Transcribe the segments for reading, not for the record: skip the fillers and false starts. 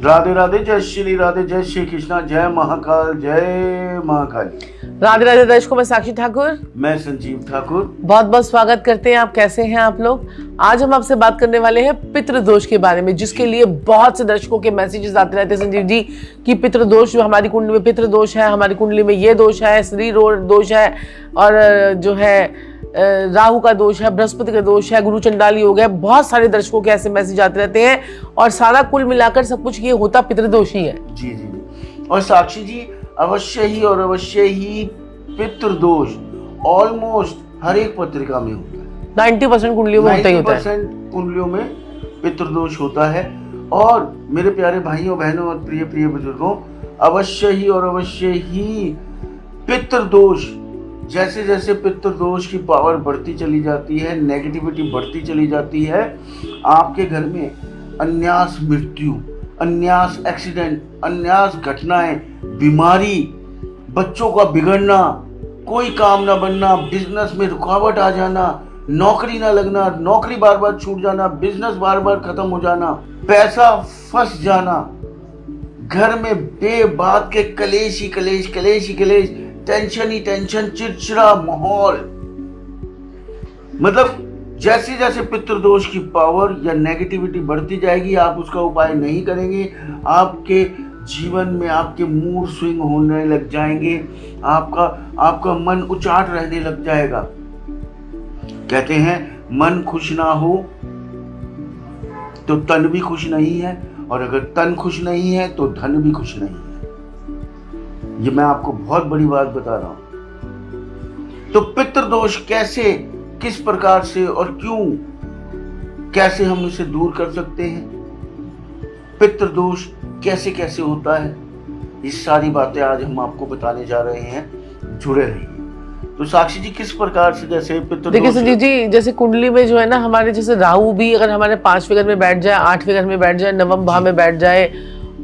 राधे राधे, जय श्री राधे, जय श्री कृष्णा, जय महाकाल, जय महाकाली। राधे राधे दर्शकों, मैं साक्षी ठाकुर, मैं संजीव ठाकुर। बहुत बहुत स्वागत करते हैं। आप कैसे हैं आप लोग? आज हम आपसे बात करने वाले हैं पितृदोष के बारे में, जिसके लिए बहुत से दर्शकों के मैसेजेस आते रहते हैं संजीव जी कि पितृदोष, जो हमारी कुंडली में पितृदोष है, हमारी कुंडली में ये दोष है, स्त्री दोष है, और जो है राहु का दोष है, बृहस्पति का दोष है, गुरु चंडाली हो गया। बहुत सारे दर्शकों के ऐसे मैसेज आते रहते हैं और सारा कुल मिलाकर सब कुछ ये होता पितृदोष ही है। जी जी। और साक्षी जी, अवश्य ही पितृदोष ऑलमोस्ट हर एक पत्रिका में होता है। 90% कुंडलियों में होता ही होता है। 90% कुंडलियों में पितृदोष होता है। और मेरे प्यारे भाइयों बहनों और प्रिय प्रिय बुजुर्गों, अवश्य ही पितृदोष, जैसे जैसे पितृदोष की पावर बढ़ती चली जाती है, नेगेटिविटी बढ़ती चली जाती है, आपके घर में अन्यास मृत्यु, अन्यास एक्सीडेंट, अन्यास घटनाएं, बीमारी, बच्चों का बिगड़ना, कोई काम ना बनना, बिजनेस में रुकावट आ जाना, नौकरी ना लगना, नौकरी बार बार छूट जाना, बिजनेस बार बार खत्म हो जाना, पैसा फंस जाना, घर में बेबात के कलेश ही कलेश, टेंशन ही टेंशन, चिड़चिड़ा माहौल। मतलब जैसे जैसे पितृदोष की पावर या नेगेटिविटी बढ़ती जाएगी, आप उसका उपाय नहीं करेंगे, आपके जीवन में आपके मूड स्विंग होने लग जाएंगे, आपका मन उचाट रहने लग जाएगा। कहते हैं मन खुश ना हो तो तन भी खुश नहीं है, और अगर तन खुश नहीं है तो धन भी खुश नहीं है। ये मैं आपको बहुत बड़ी बात बता रहा हूं। तो पितृदोष कैसे, किस प्रकार से और क्यों, कैसे हम इसे दूर कर सकते हैं, पितृदोष कैसे कैसे होता है, ये सारी बातें आज हम आपको बताने जा रहे हैं। जुड़े रहिए। तो साक्षी जी, किस प्रकार से जैसे पितृदोष, देखिए संजीव जी, जैसे कुंडली में जो है ना, हमारे जैसे राहु भी अगर हमारे 5वें घर में बैठ जाए, 8वें घर में बैठ जाए, 9वें भाव में बैठ जाए,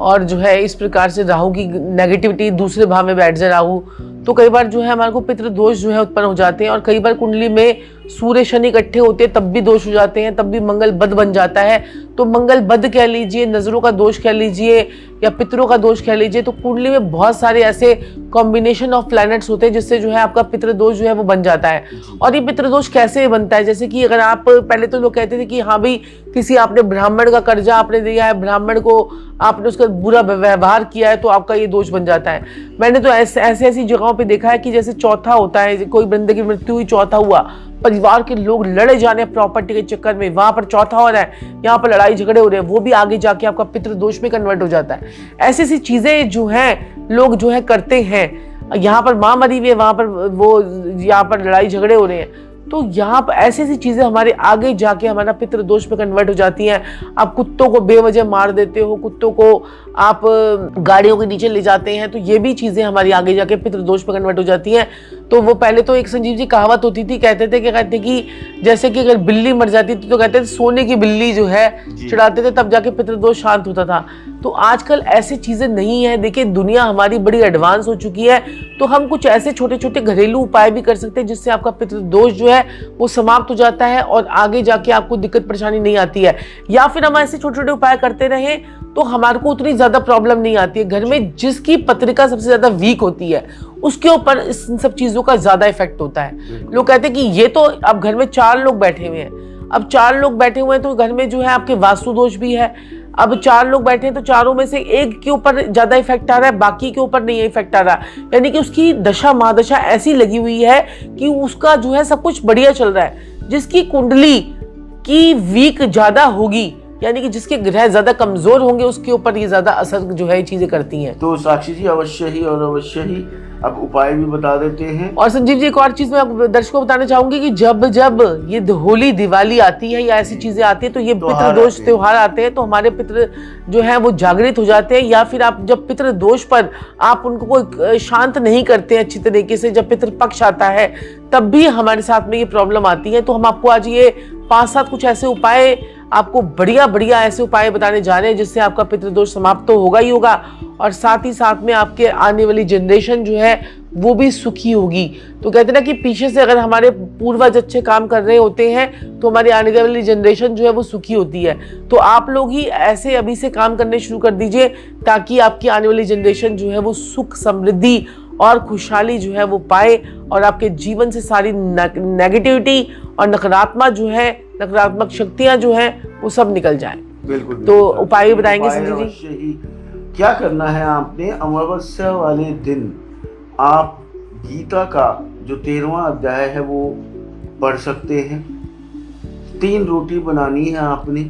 और जो है इस प्रकार से राहु की नेगेटिविटी दूसरे भाव में बैठ जाए राहु, तो कई बार जो है हमारे को पितृदोष जो है उत्पन्न हो जाते हैं। और कई बार कुंडली में सूर्य शनि इकट्ठे होते हैं तब भी दोष हो जाते हैं, तब भी मंगल बद बन जाता है। तो मंगल बद कह लीजिए, नजरों का दोष कह लीजिए, या पितरों का दोष कह लीजिए। तो कुंडली में बहुत सारे ऐसे कॉम्बिनेशन ऑफ प्लैनेट्स होते हैं जिससे जो है आपका पितृदोष जो है वो बन जाता है। और ये पितृदोष कैसे बनता है, जैसे कि अगर आप, पहले तो लोग कहते थे कि हाँ भाई, किसी आपने ब्राह्मण का कर्जा आपने दिया है, ब्राह्मण को आपने उसका बुरा व्यवहार किया है, तो आपका ये दोष बन जाता है। मैंने तो ऐसी जगहों पे देखा है कि जैसे चौथा होता है, कोई बंदे की मृत्यु हुई, चौथा हुआ, परिवार के लोग लड़े जाने प्रॉपर्टी के चक्कर में, वहां पर चौथा हो रहा है, यहाँ पर लड़ाई झगड़े हो रहे हैं, वो भी आगे जाके आपका पितृदोष में कन्वर्ट हो जाता है। ऐसी ऐसी चीजें जो हैं लोग जो है करते हैं। यहाँ पर माँ मरी हुई है, वहां पर वो, यहाँ पर लड़ाई झगड़े हो रहे हैं, तो यहाँ पर ऐसी ऐसी चीजें हमारे आगे जाके हमारा पितृदोष में कन्वर्ट हो जाती हैं। आप कुत्तों को बेवजह मार देते हो, कुत्तों को आप गाड़ियों के नीचे ले जाते हैं, तो ये भी चीजें हमारी आगे जाके पितृदोष में कन्वर्ट हो जाती हैं। तो वो पहले तो एक संजीव जी कहावत होती थी, कहते थे कि जैसे कि अगर बिल्ली मर जाती थी तो कहते थे सोने की बिल्ली जो है चढ़ाते थे, तब जाके पितृदोष शांत होता था। तो आजकल ऐसी चीजें नहीं है। देखिए, दुनिया हमारी बड़ी एडवांस हो चुकी है, तो हम कुछ ऐसे छोटे छोटे घरेलू उपाय भी कर सकते हैं जिससे आपका पितृदोष जो है वो समाप्त हो जाता है और आगे जाके आपको दिक्कत परेशानी नहीं आती है। या फिर हम ऐसे छोटे छोटे उपाय करते रहें तो हमारे को उतनी ज्यादा प्रॉब्लम नहीं आती है। घर में जिसकी पत्रिका सबसे ज्यादा वीक होती है उसके ऊपर इन सब चीजों का ज्यादा इफेक्ट होता है। लोग कहते हैं कि ये तो अब घर में 4 लोग बैठे हुए हैं, अब 4 लोग बैठे हुए हैं तो घर में जो है आपके वास्तु दोष भी है। अब 4 लोग बैठे हैं तो चारों में से एक के ऊपर ज्यादा इफेक्ट आ रहा है, बाकी के ऊपर नहीं इफेक्ट आ रहा, यानी कि उसकी दशा महादशा ऐसी लगी हुई है कि उसका जो है सब कुछ बढ़िया चल रहा है। जिसकी कुंडली की वीक ज्यादा होगी, यानी कि जिसके ग्रह ज्यादा कमजोर होंगे, उसके ऊपर ये ज्यादा असर जो है चीजें करती हैं। तो साक्षी जी, अवश्य ही अब उपाय भी बता देते हैं। और संजीव जी, एक और चीज मैं दर्शकों को बताना चाहूंगी कि जब जब ये होली दिवाली आती है या ऐसी चीजें आती है, तो ये पितृदोष त्योहार आते हैं, तो हमारे पितृ जो है वो जागृत हो जाते हैं। या फिर आप जब पितृदोष पर आप उनको कोई शांत नहीं करते हैं अच्छी तरीके से, जब पितृपक्ष आता है तब भी हमारे साथ में ये प्रॉब्लम आती है। तो हम आपको आज ये 5-7 कुछ ऐसे उपाय, आपको बढ़िया बढ़िया ऐसे उपाय बताने जा रहे हैं जिससे आपका पितृदोष समाप्त तो होगा ही होगा, और साथ ही साथ में आपके आने वाली जनरेशन जो है वो भी सुखी होगी। तो कहते हैं ना कि पीछे से अगर हमारे पूर्वज अच्छे काम कर रहे होते हैं तो हमारी आने वाली जनरेशन जो है वो सुखी होती है। तो आप लोग ही ऐसे अभी से काम करने शुरू कर दीजिए ताकि आपकी आने वाली जनरेशन जो है वो सुख, समृद्धि और खुशहाली जो है वो पाए और आपके जीवन से सारी नेगेटिविटी और नकारात्मक शक्तियां जो है वो सब निकल जाए। बिल्कुल। तो उपाय बताएंगे संजय जी? अवश्य ही। क्या करना है आपने, अमावस्या वाले दिन आप गीता का जो 13वां अध्याय है वो पढ़ सकते हैं। 3 रोटी बनानी है आपने।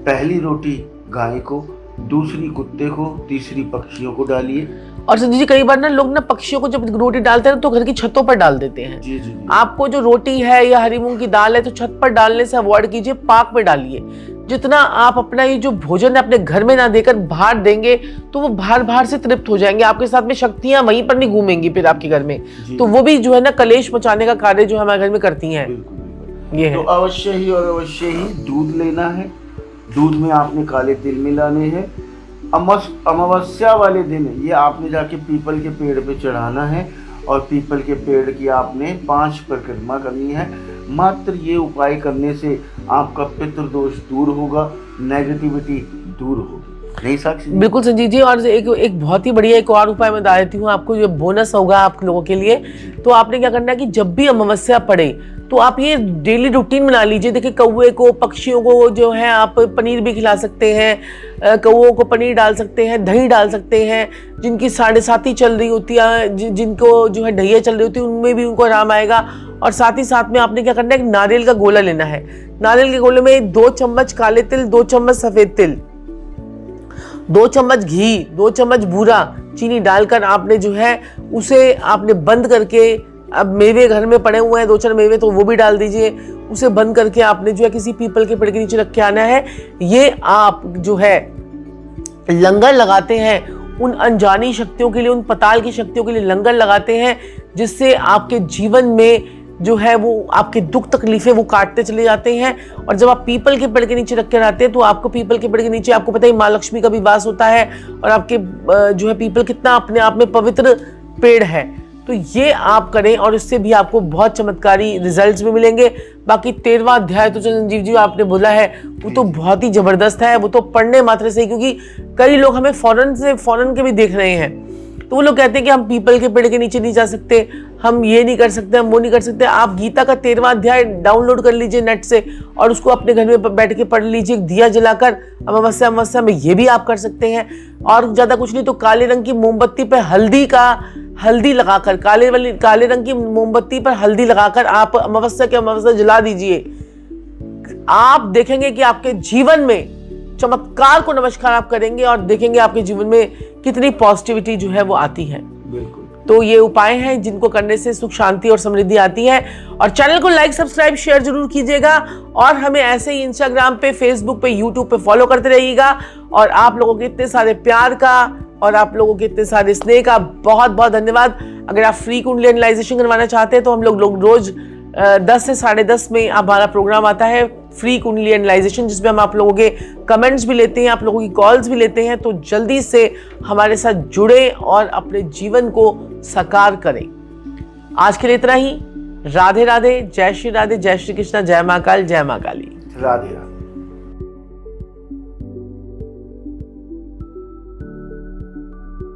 पहली रोटी गाय को, दूसरी कुत्ते को, तीसरी पक्षियों को डालिए। और संजय जी कई बार ना लोग ना पक्षियों को जब रोटी डालते हैं ना तो घर की छतों पर डाल देते हैं। जी जी जी। आपको जो रोटी है या हरी मूंग की दाल है तो छत पर डालने से अवॉइड कीजिए, पार्क में डालिए। जितना आप अपना ये जो भोजन है अपने घर में ना देकर बाहर देंगे तो वो बाहर से तृप्त हो जाएंगे। आपके साथ में शक्तियां वहीं पर नहीं घूमेंगे फिर आपके घर में, तो वो भी जो है ना कलेश मचाने का कार्य जो हमारे घर में करती हैं। ये तो है। अवश्य ही दूध लेना है। दूध में आपने काले तिल मिलाने हैं। अमावस्या वाले दिन ये आपने जाके पीपल के पेड़ पे चढ़ाना है और पीपल के पेड़ की आपने 5 परिक्रमा करनी है। मात्र ये उपाय करने से आपका पितृदोष दूर होगा, नेगेटिविटी दूर होगी। नहीं साक्षी? बिल्कुल संजीव जी। और एक बहुत ही बढ़िया एक और उपाय मैं बता देती हूँ आपको, जो बोनस होगा आप लोगों के लिए। तो आपने क्या करना है कि जब भी अमावस्या पड़े तो आप ये डेली रूटीन बना लीजिए। देखिए कौवे को, पक्षियों को जो है आप पनीर भी खिला सकते हैं, कौवों को पनीर डाल सकते हैं, दही डाल सकते हैं। जिनकी 7.5 चल रही होती है, जिनको जो है ढैया चल रही होती है, उनमें भी उनको आराम आएगा। और साथ ही साथ में आपने क्या करना है, एक नारियल का गोला लेना है। नारियल के गोले में 2 चम्मच काले तिल, 2 चम्मच सफेद तिल, 2 चम्मच घी, 2 चम्मच बूरा चीनी डालकर आपने जो है उसे आपने बंद करके, अब मेवे घर में पड़े हुए हैं 2-4 मेवे तो वो भी डाल दीजिए, उसे बंद करके आपने जो है किसी पीपल के पेड़ के नीचे रख के आना है। ये आप जो है लंगर लगाते हैं उन अनजानी शक्तियों के लिए, उन पताल की शक्तियों के लिए लंगर लगाते हैं, जिससे आपके जीवन में जो है वो आपके दुख तकलीफें वो काटते चले जाते हैं। और जब आप पीपल के पेड़ के नीचे रख के रहते हैं तो आपको पीपल के पेड़ के नीचे आपको पता ही माँ लक्ष्मी का भी वास होता है। और आपके जो है पीपल कितना अपने आप में पवित्र पेड़ है। तो ये आप करें और इससे भी आपको बहुत चमत्कारी रिजल्ट्स भी मिलेंगे। बाकी 13वां अध्याय तो संजीव जी आपने बोला है वो तो बहुत ही जबरदस्त है, वो तो पढ़ने मात्र से ही, क्योंकि कई लोग हमें फॉरेन के भी देख रहे हैं तो वो लोग कहते हैं कि हम पीपल के पेड़ के नीचे नहीं जा सकते, हम ये नहीं कर सकते, हम वो नहीं कर सकते। आप गीता का 13वां अध्याय डाउनलोड कर लीजिए नेट से और उसको अपने घर में बैठ के पढ़ लीजिए, दिया जलाकर अमावस्या में ये भी आप कर सकते हैं। और ज्यादा कुछ नहीं तो काले रंग की मोमबत्ती पे हल्दी लगाकर, काले रंग की मोमबत्ती पर हल्दी लगाकर आप अमावस्या जला दीजिए। आप देखेंगे कि आपके जीवन में चमत्कार को नमस्कार आप करेंगे और देखेंगे आपके जीवन में कितनी पॉजिटिविटी जो है वो आती है। बिल्कुल। तो ये उपाय हैं जिनको करने से सुख, शांति और समृद्धि आती है। और चैनल को लाइक, सब्सक्राइब, शेयर जरूर कीजिएगा और हमें ऐसे ही इंस्टाग्राम पे, फेसबुक पे, यूट्यूब पे फॉलो करते रहिएगा। और आप लोगों के इतने सारे प्यार का और आप लोगों के इतने सारे स्नेह का बहुत बहुत धन्यवाद। अगर आप फ्री कुंडली एनालाइजेशन करवाना चाहते हैं तो हम लोग रोज 10 से 10:30 में हमारा प्रोग्राम आता है फ्री कुंडली एनालाइजेशन, जिसमें हम आप लोगों के कमेंट्स भी लेते हैं, आप लोगों की कॉल्स भी लेते हैं। तो जल्दी से हमारे साथ जुड़े और अपने जीवन को साकार करें। आज के लिए इतना ही। राधे राधे, जय श्री राधे, जय श्री कृष्णा, जय महाकाल, जय मां काली। राधे राधे।